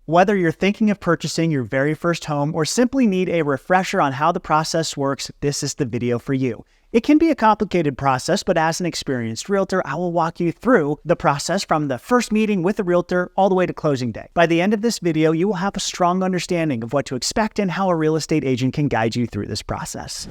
Whether you're thinking of purchasing your very first home or simply need a refresher on how the process works, this is the video for you. It can be a complicated process, but as an experienced realtor, I will walk you through the process from the first meeting with the realtor all the way to closing day. By the end of this video, you will have a strong understanding of what to expect and how a real estate agent can guide you through this process.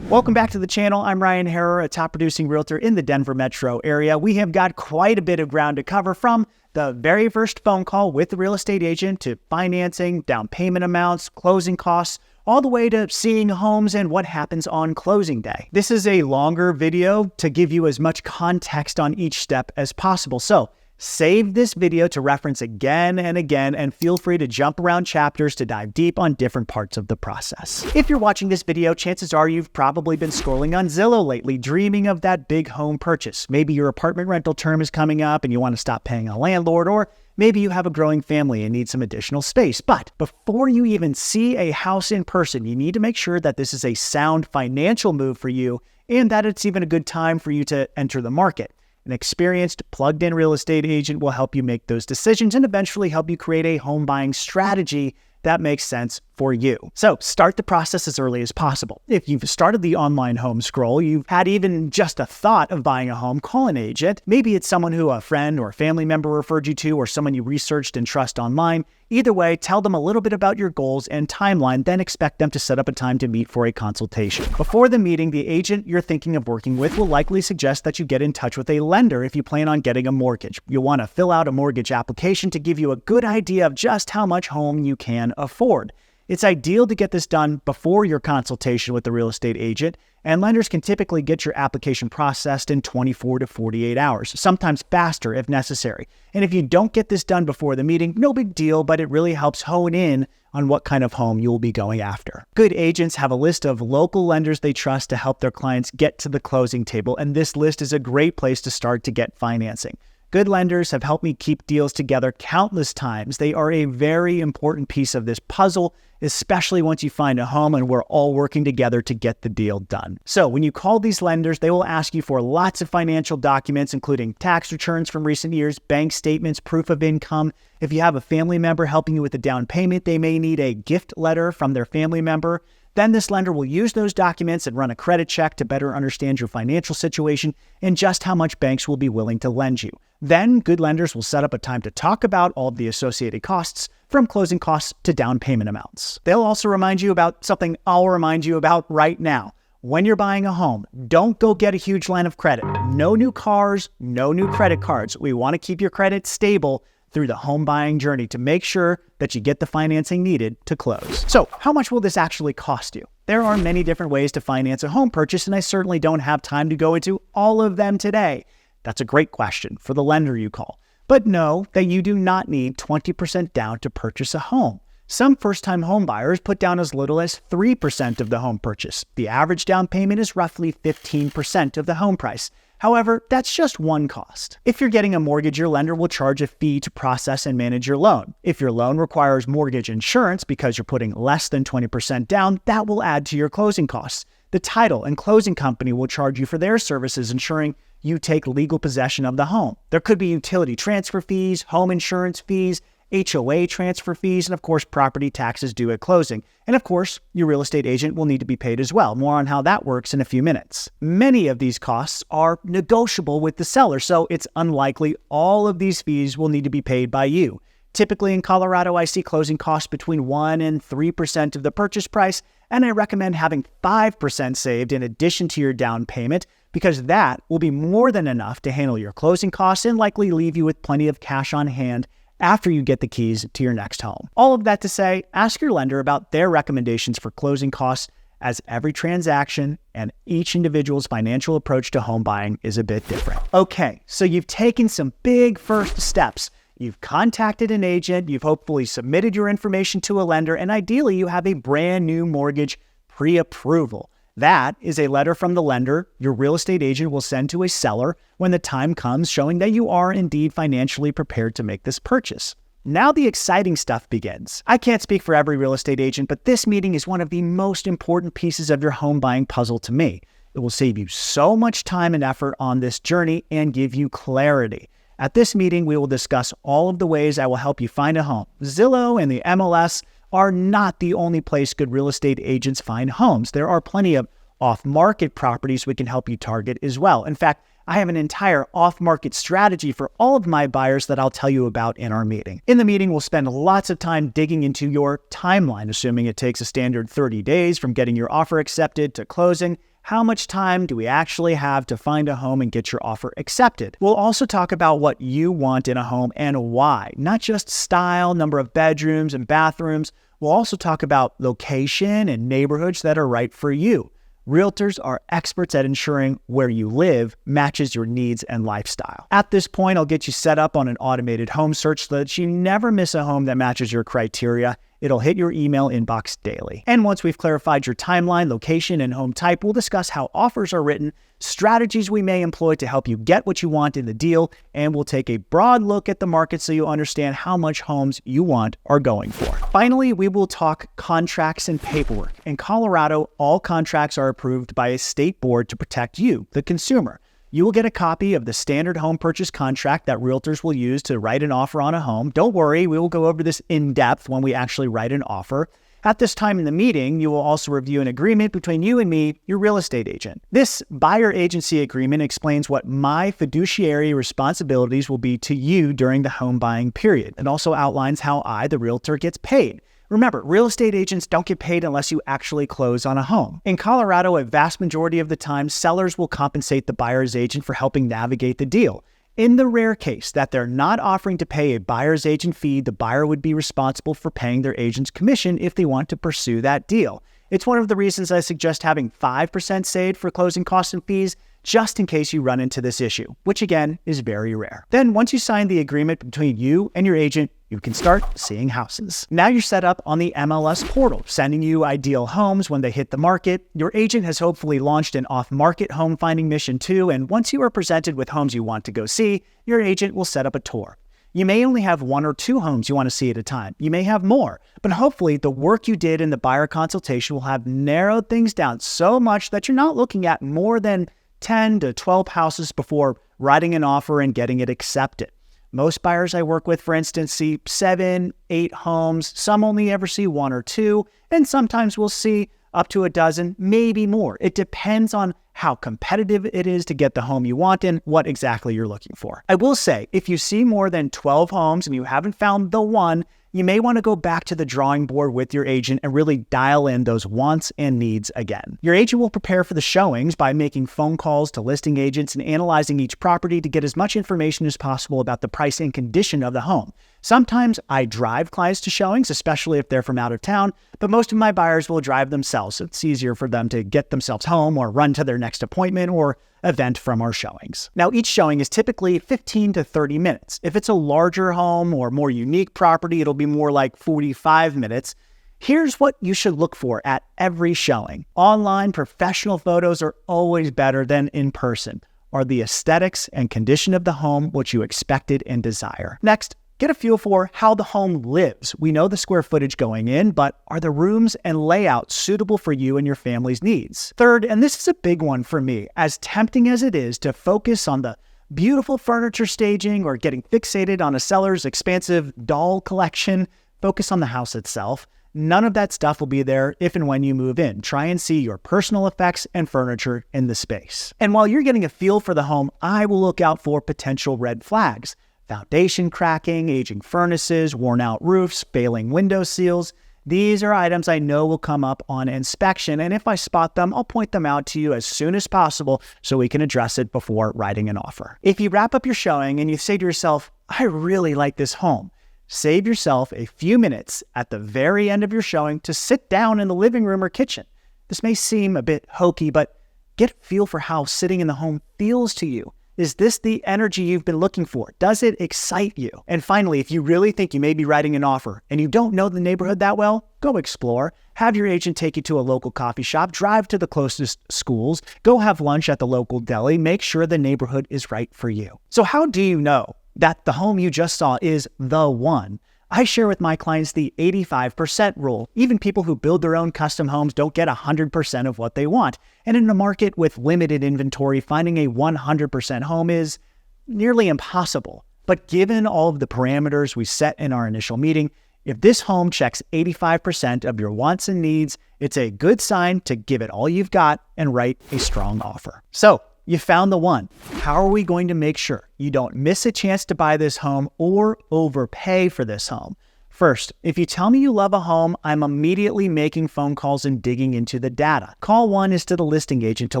Welcome back to the channel. I'm Ryan Haarer, a top producing realtor in the Denver metro area. We have got quite a bit of ground to cover, from the very first phone call with the real estate agent to financing, down payment amounts, closing costs, all the way to seeing homes and what happens on closing day. This is a longer video to give you as much context on each step as possible. So save this video to reference again and again, and feel free to jump around chapters to dive deep on different parts of the process. If you're watching this video, chances are you've probably been scrolling on Zillow lately, dreaming of that big home purchase. Maybe your apartment rental term is coming up and you want to stop paying a landlord, or maybe you have a growing family and need some additional space. But before you even see a house in person, you need to make sure that this is a sound financial move for you and that it's even a good time for you to enter the market. An experienced, plugged-in real estate agent will help you make those decisions and eventually help you create a home buying strategy that makes sense for you. So start the process as early as possible. If you've started the online home scroll, you've had even just a thought of buying a home, call an agent. Maybe it's someone who a friend or a family member referred you to, or someone you researched and trust online. Either way, tell them a little bit about your goals and timeline, then expect them to set up a time to meet for a consultation. Before the meeting, the agent you're thinking of working with will likely suggest that you get in touch with a lender if you plan on getting a mortgage. You'll want to fill out a mortgage application to give you a good idea of just how much home you can afford. It's ideal to get this done before your consultation with the real estate agent, and lenders can typically get your application processed in 24 to 48 hours, sometimes faster if necessary. And if you don't get this done before the meeting, no big deal, but it really helps hone in on what kind of home you'll be going after. Good agents have a list of local lenders they trust to help their clients get to the closing table, and this list is a great place to start to get financing. Good lenders have helped me keep deals together countless times. They are a very important piece of this puzzle, especially once you find a home and we're all working together to get the deal done. So when you call these lenders, they will ask you for lots of financial documents, including tax returns from recent years, bank statements, proof of income. If you have a family member helping you with the down payment, they may need a gift letter from their family member. Then this lender will use those documents and run a credit check to better understand your financial situation and just how much banks will be willing to lend you. Then good lenders will set up a time to talk about all of the associated costs, from closing costs to down payment amounts. They'll also remind you about something I'll remind you about right now. When you're buying a home, don't go get a huge line of credit. No new cars, no new credit cards. We want to keep your credit stable through the home buying journey to make sure that you get the financing needed to close. So how much will this actually cost you? There are many different ways to finance a home purchase, and I certainly don't have time to go into all of them today. That's a great question for the lender you call. But know that you do not need 20% down to purchase a home. Some first-time home buyers put down as little as 3% of the home purchase. The average down payment is roughly 15% of the home price. However, that's just one cost. If you're getting a mortgage, your lender will charge a fee to process and manage your loan. If your loan requires mortgage insurance because you're putting less than 20% down, that will add to your closing costs. The title and closing company will charge you for their services, ensuring you take legal possession of the home. There could be utility transfer fees, home insurance fees, HOA transfer fees, and of course, property taxes due at closing. And of course, your real estate agent will need to be paid as well. More on how that works in a few minutes. Many of these costs are negotiable with the seller, so it's unlikely all of these fees will need to be paid by you. Typically in Colorado, I see closing costs between 1% and 3% of the purchase price, and I recommend having 5% saved in addition to your down payment, because that will be more than enough to handle your closing costs and likely leave you with plenty of cash on hand after you get the keys to your next home. All of that to say, ask your lender about their recommendations for closing costs, as every transaction and each individual's financial approach to home buying is a bit different. Okay, so you've taken some big first steps. You've contacted an agent, you've hopefully submitted your information to a lender, and ideally you have a brand new mortgage pre-approval. That is a letter from the lender your real estate agent will send to a seller when the time comes, showing that you are indeed financially prepared to make this purchase. Now the exciting stuff begins. I can't speak for every real estate agent, but this meeting is one of the most important pieces of your home buying puzzle to me. It will save you so much time and effort on this journey and give you clarity. At this meeting, we will discuss all of the ways I will help you find a home. Zillow and the MLS are not the only place good real estate agents find homes. There are plenty of off-market properties we can help you target as well. In fact, I have an entire off-market strategy for all of my buyers that I'll tell you about in our meeting. In the meeting, we'll spend lots of time digging into your timeline, assuming it takes a standard 30 days from getting your offer accepted to closing. How much time do we actually have to find a home and get your offer accepted? We'll also talk about what you want in a home and why, not just style, number of bedrooms and bathrooms. We'll also talk about location and neighborhoods that are right for you. Realtors are experts at ensuring where you live matches your needs and lifestyle. At this point, I'll get you set up on an automated home search so that you never miss a home that matches your criteria. It'll hit your email inbox daily. And once we've clarified your timeline, location, and home type, we'll discuss how offers are written, strategies we may employ to help you get what you want in the deal, and we'll take a broad look at the market so you understand how much homes you want are going for. Finally, we will talk contracts and paperwork. In Colorado, all contracts are approved by a state board to protect you, the consumer. You will get a copy of the standard home purchase contract that realtors will use to write an offer on a home. Don't worry, we will go over this in depth when we actually write an offer. At this time in the meeting, you will also review an agreement between you and me, your real estate agent. This buyer agency agreement explains what my fiduciary responsibilities will be to you during the home buying period. It also outlines how I, the realtor, gets paid. Remember, real estate agents don't get paid unless you actually close on a home. In Colorado, a vast majority of the time, sellers will compensate the buyer's agent for helping navigate the deal. In the rare case that they're not offering to pay a buyer's agent fee, the buyer would be responsible for paying their agent's commission if they want to pursue that deal. It's one of the reasons I suggest having 5% saved for closing costs and fees, just in case you run into this issue, which again is very rare. Then once you sign the agreement between you and your agent, you can start seeing houses. Now you're set up on the MLS portal, sending you ideal homes when they hit the market. Your agent has hopefully launched an off-market home finding mission too, and once you are presented with homes you want to go see, your agent will set up a tour. You may only have 1 or 2 homes you want to see at a time. You may have more, but hopefully the work you did in the buyer consultation will have narrowed things down so much that you're not looking at more than 10 to 12 houses before writing an offer and getting it accepted. Most buyers I work with, for instance, see 7, 8 homes. Some only ever see 1 or 2, and sometimes we'll see up to a dozen, maybe more. It depends on how competitive it is to get the home you want and what exactly you're looking for. I will say, if you see more than 12 homes and you haven't found the one, you may want to go back to the drawing board with your agent and really dial in those wants and needs again. Your agent will prepare for the showings by making phone calls to listing agents and analyzing each property to get as much information as possible about the price and condition of the home. Sometimes I drive clients to showings, especially if they're from out of town, but most of my buyers will drive themselves. It's easier for them to get themselves home or run to their next appointment or event from our showings. Now, each showing is typically 15 to 30 minutes. If it's a larger home or more unique property, it'll be more like 45 minutes. Here's what you should look for at every showing. Online professional photos are always better than in person. Are the aesthetics and condition of the home what you expected and desire? Next, get a feel for how the home lives. We know the square footage going in, but are the rooms and layouts suitable for you and your family's needs? Third, and this is a big one for me, as tempting as it is to focus on the beautiful furniture staging or getting fixated on a seller's expansive doll collection, focus on the house itself. None of that stuff will be there if and when you move in. Try and see your personal effects and furniture in the space. And while you're getting a feel for the home, I will look out for potential red flags. Foundation cracking, aging furnaces, worn out roofs, failing window seals. These are items I know will come up on inspection, and if I spot them, I'll point them out to you as soon as possible so we can address it before writing an offer. If you wrap up your showing and you say to yourself, I really like this home, save yourself a few minutes at the very end of your showing to sit down in the living room or kitchen. This may seem a bit hokey, but get a feel for how sitting in the home feels to you. Is this the energy you've been looking for? Does it excite you? And finally, if you really think you may be writing an offer and you don't know the neighborhood that well, go explore. Have your agent take you to a local coffee shop, drive to the closest schools, go have lunch at the local deli, make sure the neighborhood is right for you. So how do you know that the home you just saw is the one? I share with my clients the 85% rule. Even people who build their own custom homes don't get 100% of what they want. And in a market with limited inventory, finding a 100% home is nearly impossible. But given all of the parameters we set in our initial meeting, if this home checks 85% of your wants and needs, it's a good sign to give it all you've got and write a strong offer. So, you found the one. How are we going to make sure you don't miss a chance to buy this home or overpay for this home? First, if you tell me you love a home, I'm immediately making phone calls and digging into the data. Call one is to the listing agent to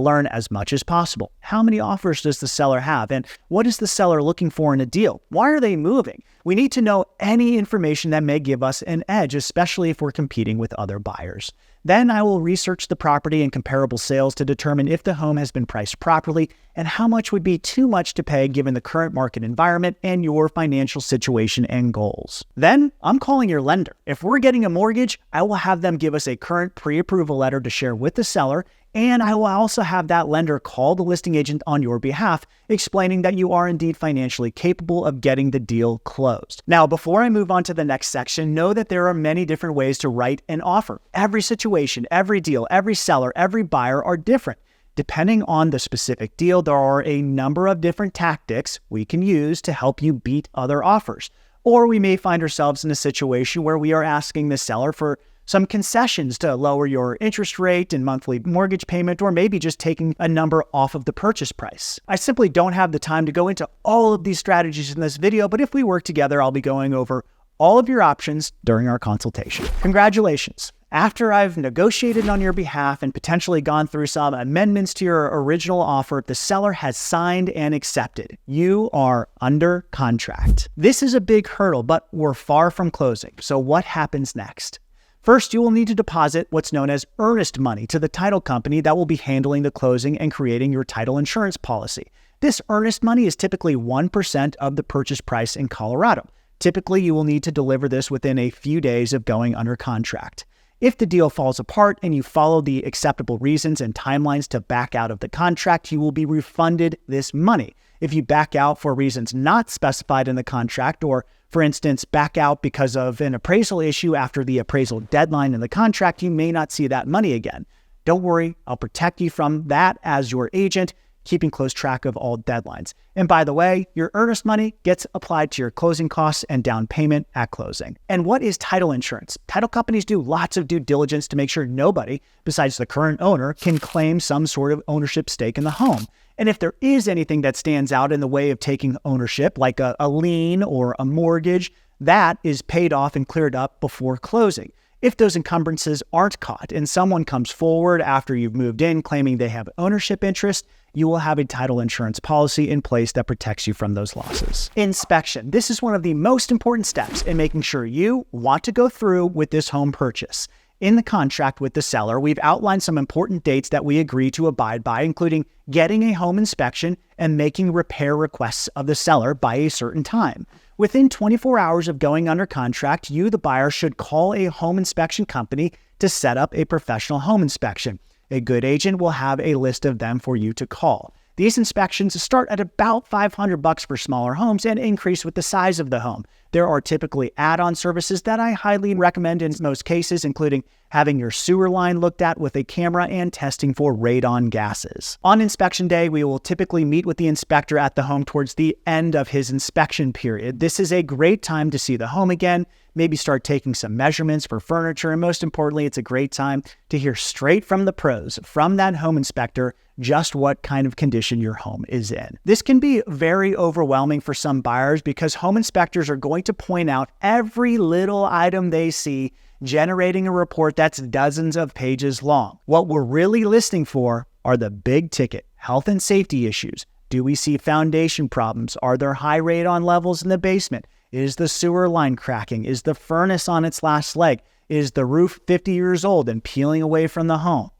learn as much as possible. How many offers does the seller have? And what is the seller looking for in a deal? Why are they moving? We need to know any information that may give us an edge, especially if we're competing with other buyers. Then I will research the property and comparable sales to determine if the home has been priced properly and how much would be too much to pay given the current market environment and your financial situation and goals. Then I'm calling your lender. If we're getting a mortgage, I will have them give us a current pre-approval letter to share with the seller, and I will also have that lender call the listing agent on your behalf, explaining that you are indeed financially capable of getting the deal closed. Now, before I move on to the next section, know that there are many different ways to write an offer. Every situation, every deal, every seller, every buyer are different. Depending on the specific deal, there are a number of different tactics we can use to help you beat other offers. Or we may find ourselves in a situation where we are asking the seller for some concessions to lower your interest rate and monthly mortgage payment, or maybe just taking a number off of the purchase price. I simply don't have the time to go into all of these strategies in this video, but if we work together, I'll be going over all of your options during our consultation. Congratulations. After I've negotiated on your behalf and potentially gone through some amendments to your original offer, the seller has signed and accepted. You are under contract. This is a big hurdle, but we're far from closing. So what happens next? First, you will need to deposit what's known as earnest money to the title company that will be handling the closing and creating your title insurance policy. This earnest money is typically 1% of the purchase price in Colorado. Typically, you will need to deliver this within a few days of going under contract. If the deal falls apart and you follow the acceptable reasons and timelines to back out of the contract, you will be refunded this money. If you back out for reasons not specified in the contract, or for instance, back out because of an appraisal issue after the appraisal deadline in the contract, you may not see that money again. Don't worry, I'll protect you from that as your agent, keeping close track of all deadlines. And by the way, your earnest money gets applied to your closing costs and down payment at closing. And what is title insurance? Title companies do lots of due diligence to make sure nobody, besides the current owner, can claim some sort of ownership stake in the home. And if there is anything that stands out in the way of taking ownership, like a lien or a mortgage, that is paid off and cleared up before closing. If those encumbrances aren't caught and someone comes forward after you've moved in claiming they have ownership interest, you will have a title insurance policy in place that protects you from those losses. Inspection. This is one of the most important steps in making sure you want to go through with this home purchase. In the contract with the seller, we've outlined some important dates that we agree to abide by, including getting a home inspection and making repair requests of the seller by a certain time. Within 24 hours of going under contract, you, the buyer, should call a home inspection company to set up a professional home inspection. A good agent will have a list of them for you to call. These inspections start at about $500 for smaller homes and increase with the size of the home. There are typically add-on services that I highly recommend in most cases, including having your sewer line looked at with a camera and testing for radon gases. On inspection day, we will typically meet with the inspector at the home towards the end of his inspection period. This is a great time to see the home again, maybe start taking some measurements for furniture, and most importantly, it's a great time to hear straight from the pros, from that home inspector, just what kind of condition your home is in. This can be very overwhelming for some buyers because home inspectors are going to point out every little item they see, generating a report that's dozens of pages long. What we're really listening for are the big ticket health and safety issues. Do we see foundation problems? Are there high radon levels in the basement? Is the sewer line cracking? Is the furnace on its last leg? Is the roof 50 years old and peeling away from the home?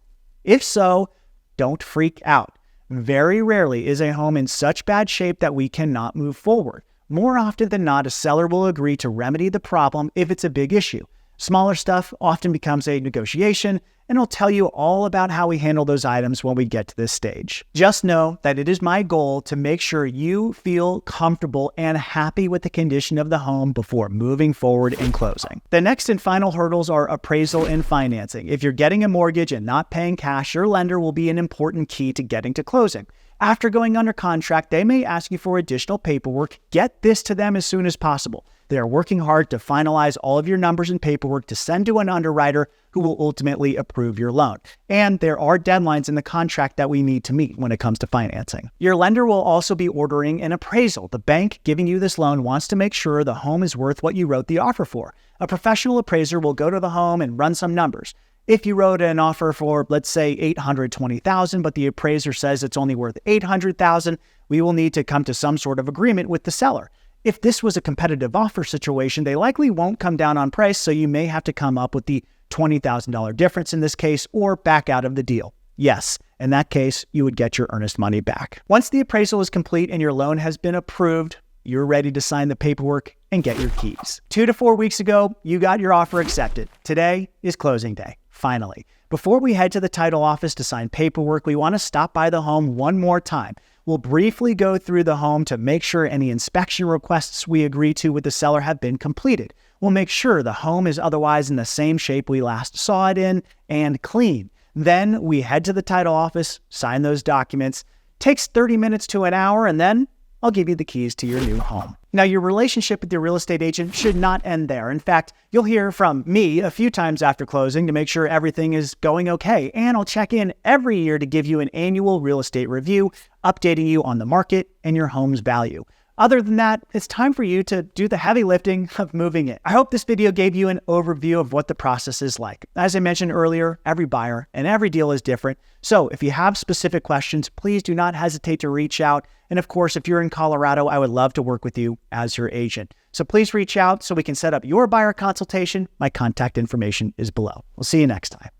If so, don't freak out. Very rarely is a home in such bad shape that we cannot move forward. More often than not, a seller will agree to remedy the problem if it's a big issue. Smaller stuff often becomes a negotiation, and I'll tell you all about how we handle those items when we get to this stage. Just know that it is my goal to make sure you feel comfortable and happy with the condition of the home before moving forward and closing. The next and final hurdles are appraisal and financing. If you're getting a mortgage and not paying cash, your lender will be an important key to getting to closing. After going under contract, they may ask you for additional paperwork. Get this to them as soon as possible. They are working hard to finalize all of your numbers and paperwork to send to an underwriter who will ultimately approve your loan. And there are deadlines in the contract that we need to meet when it comes to financing. Your lender will also be ordering an appraisal. The bank giving you this loan wants to make sure the home is worth what you wrote the offer for. A professional appraiser will go to the home and run some numbers. If you wrote an offer for, let's say, $820,000, but the appraiser says it's only worth $800,000, we will need to come to some sort of agreement with the seller. If this was a competitive offer situation, they likely won't come down on price, so you may have to come up with the $20,000 difference in this case or back out of the deal. Yes, in that case, you would get your earnest money back. Once the appraisal is complete and your loan has been approved, you're ready to sign the paperwork and get your keys. 2 to 4 weeks ago, you got your offer accepted. Today is closing day, finally. Before we head to the title office to sign paperwork, we want to stop by the home one more time. We'll briefly go through the home to make sure any inspection requests we agree to with the seller have been completed. We'll make sure the home is otherwise in the same shape we last saw it in and clean. Then we head to the title office, sign those documents. Takes 30 minutes to an hour, and then I'll give you the keys to your new home. Now, your relationship with your real estate agent should not end there. In fact, you'll hear from me a few times after closing to make sure everything is going okay. And I'll check in every year to give you an annual real estate review, updating you on the market and your home's value. Other than that, it's time for you to do the heavy lifting of moving in. I hope this video gave you an overview of what the process is like. As I mentioned earlier, every buyer and every deal is different. So if you have specific questions, please do not hesitate to reach out. And of course, if you're in Colorado, I would love to work with you as your agent. So please reach out so we can set up your buyer consultation. My contact information is below. We'll see you next time.